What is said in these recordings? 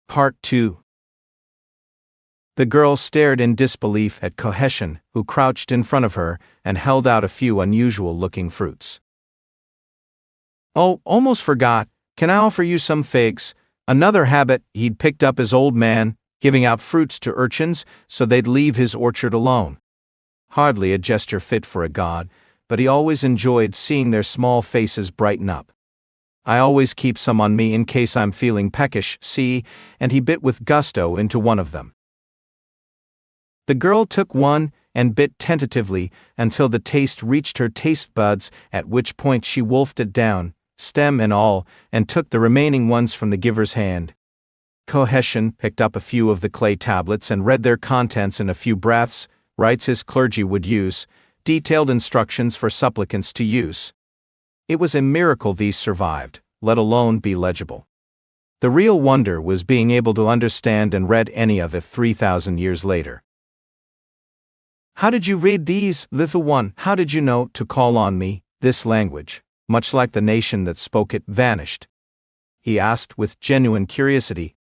Part 2. The girl stared in disbelief at Koheshin, who crouched in front of her and held out a few unusual-looking fruits. "Oh, almost forgot. Can I offer you some figs?" Another habit he'd picked up as old man, giving out fruits to urchins so they'd leave his orchard alone. Hardly a gesture fit for a god, but he always enjoyed seeing their small faces brighten up. "I always keep some on me in case I'm feeling peckish, see," and he bit with gusto into one of them. The girl took one and bit tentatively until the taste reached her taste buds, at which point she wolfed it down, stem and all, and took the remaining ones from the giver's hand. Koheshin picked up a few of the clay tablets and read their contents in a few breaths, rites his clergy would use, detailed instructions for supplicants to use. It was a miracle these survived, let alone be legible. The real wonder was being able to understand and read any of it 3,000 years later. "How did you read these, little one? How did you know to call on me?" This language, much like the nation that spoke it, vanished. He asked with genuine curiosity.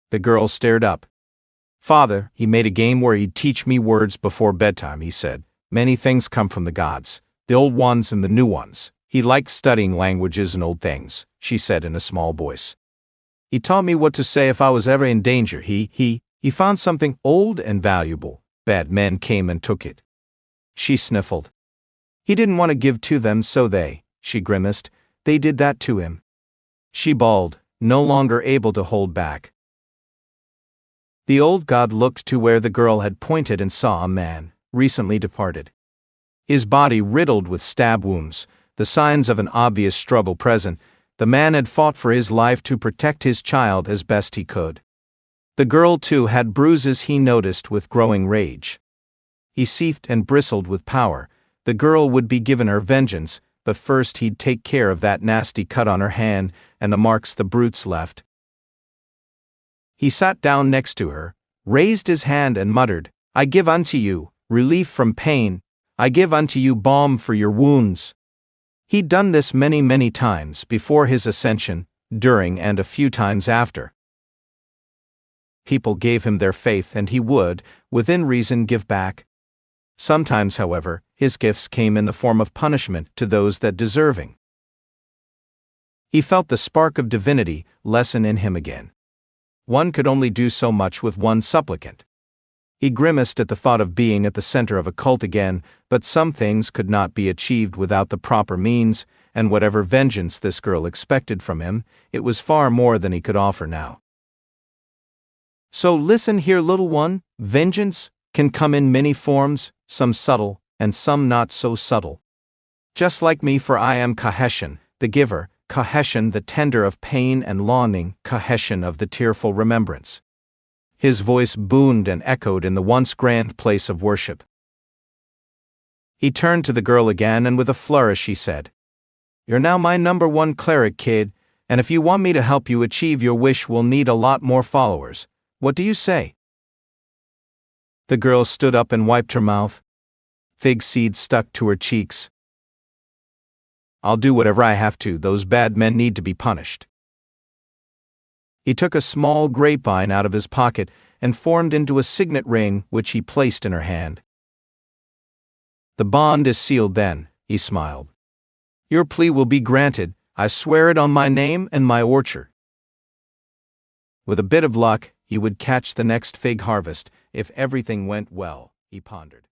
The girl stared up. "Father, he made a game where he'd teach me words before bedtime," he said. "Many things come from the gods, the old ones and the new ones. He liked studying languages and old things," she said in a small voice. "He taught me what to say if I was ever in danger. He found something old and valuable. Bad men came and took it." She sniffled. "He didn't want to give to them, so she grimaced, they did that to him." She bawled, no longer able to hold back. The old god looked to where the girl had pointed and saw a man, recently departed. His body riddled with stab wounds, the signs of an obvious struggle present. The man had fought for his life to protect his child as best he could. The girl too had bruises he noticed with growing rage. He seethed and bristled with power. The girl would be given her vengeance, but first he'd take care of that nasty cut on her hand and the marks the brutes left. He sat down next to her, raised his hand and muttered, "I give unto you relief from pain. I give unto you balm for your wounds." He'd done this many, many times before his ascension, during and a few times after. People gave him their faith and he would, within reason, give back. Sometimes, however, his gifts came in the form of punishment to those that deserving. He felt the spark of divinity lessen in him again. One could only do so much with one supplicant. He grimaced at the thought of being at the center of a cult again, but some things could not be achieved without the proper means, and whatever vengeance this girl expected from him, it was far more than he could offer now. "So listen here, little one, vengeance can come in many forms, some subtle, and some not so subtle. Just like me, for I am Koheshin, the giver, Koheshin the tender of pain and longing, Koheshin of the tearful remembrance." His voice boomed and echoed in the once grand place of worship. He turned to the girl again and with a flourish he said, "You're now my #1 cleric, kid, and if you want me to help you achieve your wish we'll need a lot more followers. What do you say?" The girl stood up and wiped her mouth. Fig seeds stuck to her cheeks. "I'll do whatever I have to. Those bad men need to be punished." He took a small grapevine out of his pocket and formed into a signet ring which he placed in her hand. "The bond is sealed then," he smiled. "Your plea will be granted. I swear it on my name and my orchard." With a bit of luck, he would catch the next fig harvest, if everything went well, he pondered.